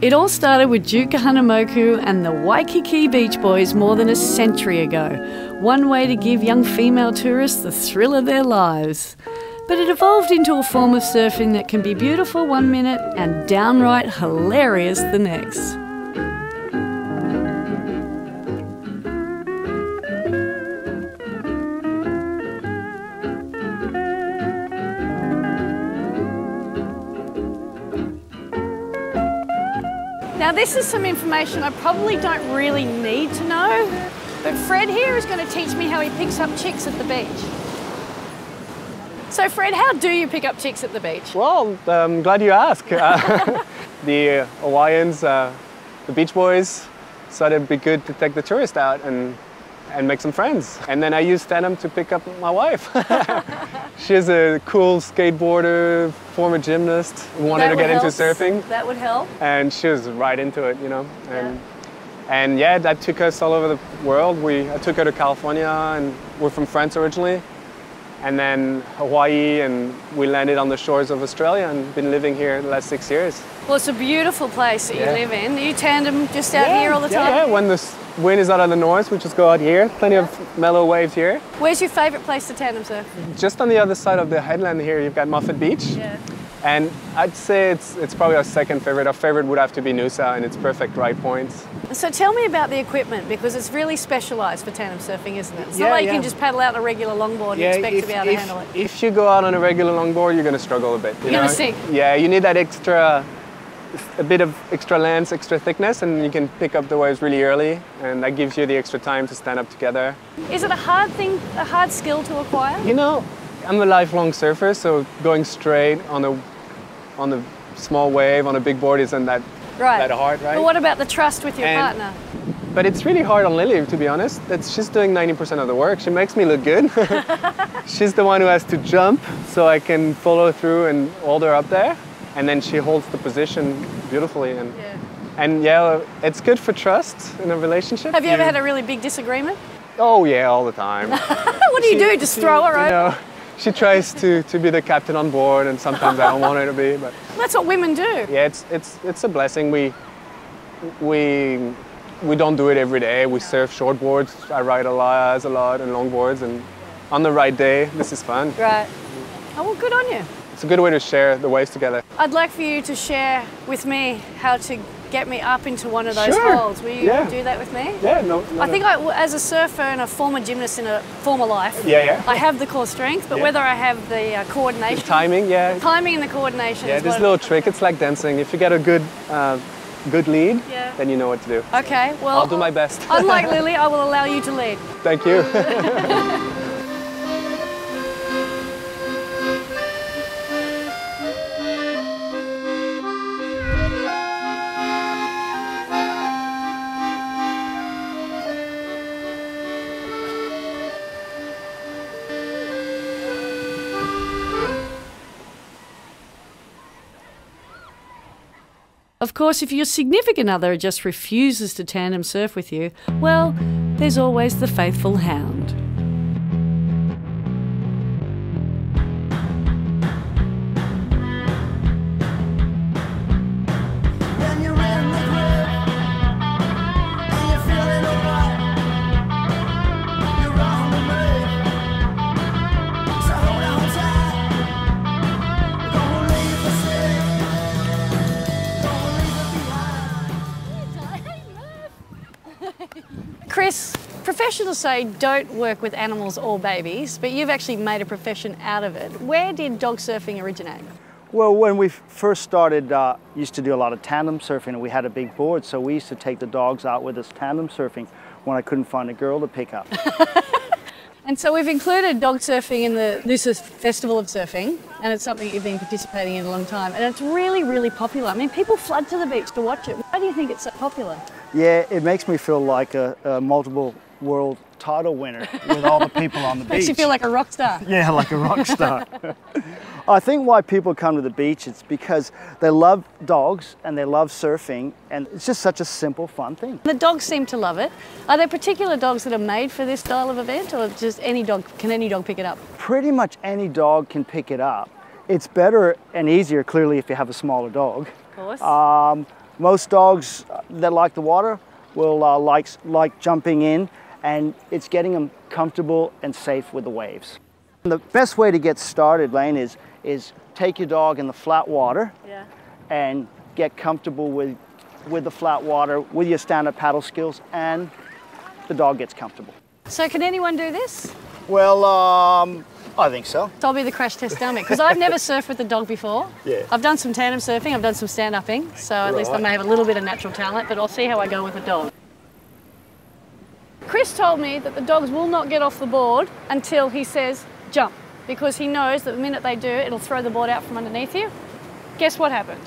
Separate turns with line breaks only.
It all started with Duke Kahanamoku and the Waikiki Beach Boys more than a century ago. One way to give young female tourists the thrill of their lives. But it evolved into a form of surfing that can be beautiful one minute and downright hilarious the next. Now this is some information I probably don't really need to know, but Fred here is going to teach me how he picks up chicks at the beach. So Fred, how do you pick up chicks at the beach?
Well, I'm glad you asked. The Hawaiians, the Beach Boys, decided it'd be good to take the tourist out and make some friends. And then I used tandem to pick up my wife. She's a cool skateboarder, former gymnast, who wanted to get into surfing.
That would help.
And she was right into it, you know. And yeah, that took us all over the world. I took her to California, and we're from France originally. And then Hawaii, and we landed on the shores of Australia and been living here the last 6 years.
Well, it's a beautiful place that you live in. You tandem just out here all the time?
Yeah, when the wind is out of the north, we just go out here. Plenty of mellow waves here.
Where's your favourite place to tandem surf?
Just on the other side of the headland here, you've got Moffat Beach.
Yeah.
And I'd say it's probably our second favourite. Our favourite would have to be Noosa, and it's perfect right points.
So tell me about the equipment, because it's really specialised for tandem surfing, isn't it? It's not like you can just paddle out on a regular longboard and expect to be able to handle it.
If you go out on a regular longboard, you're going to struggle a bit.
You're going to sink.
Yeah, you need that a bit of extra length, extra thickness, and you can pick up the waves really early, and that gives you the extra time to stand up together.
Is it a hard skill to acquire?
You know, I'm a lifelong surfer, so going straight on a small wave on a big board isn't that hard, right?
But what about the trust with your partner?
But it's really hard on Lily, to be honest. She's doing 90% of the work. She makes me look good. She's the one who has to jump so I can follow through and hold her up there. And then she holds the position beautifully. And yeah, it's good for trust in a relationship.
Have you ever had a really big disagreement?
Oh yeah, all the time.
What do you do? Just throw her over?
You know, she tries to be the captain on board, and sometimes I don't want her to be. But
that's what women do.
Yeah, it's a blessing. We don't do it every day. We surf shortboards. I ride a lot and longboards, and on the right day, this is fun.
Right. Oh, well, good on you.
It's a good way to share the waves together.
I'd like for you to share with me how to get me up into one of those holes. Will you do that with me?
Yeah, no.
I think as a surfer and a former gymnast in a former life, I have the core strength, but whether I have the coordination.
The timing,
Timing and the coordination.
Yeah, this little trick, it's like dancing. If you get a good lead, then you know what to do.
Okay, well,
I'll do my best.
Unlike Lily, I will allow you to lead.
Thank you.
Of course, if your significant other just refuses to tandem surf with you, well, there's always the faithful hound. Chris, professionals say don't work with animals or babies, but you've actually made a profession out of it. Where did dog surfing originate?
Well, when we first started, used to do a lot of tandem surfing, and we had a big board, so we used to take the dogs out with us tandem surfing when I couldn't find a girl to pick up.
And so we've included dog surfing in the Noosa Festival of Surfing, and it's something you've been participating in a long time, and it's really, really popular. I mean, people flood to the beach to watch it. Why do you think it's so popular?
Yeah, it makes me feel like a multiple world title winner with all the people on the beach.
Makes you feel like a rock star.
Yeah, like a rock star. I think why people come to the beach is because they love dogs and they love surfing, and it's just such a simple, fun thing.
The dogs seem to love it. Are there particular dogs that are made for this style of event, or just any dog, can any dog pick it up?
Pretty much any dog can pick it up. It's better and easier, clearly, if you have a smaller dog.
Of course.
Most dogs that like the water will like jumping in, and it's getting them comfortable and safe with the waves. And the best way to get started, Layne, is take your dog in the flat water and get comfortable with the flat water, with your stand-up paddle skills, and the dog gets comfortable.
So can anyone do this?
Well, I think so.
So I'll be the crash test dummy, because I've never surfed with a dog before.
Yeah.
I've done some tandem surfing, I've done some stand-upping, so at least I may have a little bit of natural talent, but I'll see how I go with a dog. Chris told me that the dogs will not get off the board until he says jump, because he knows that the minute they do, it'll throw the board out from underneath you. Guess what happened?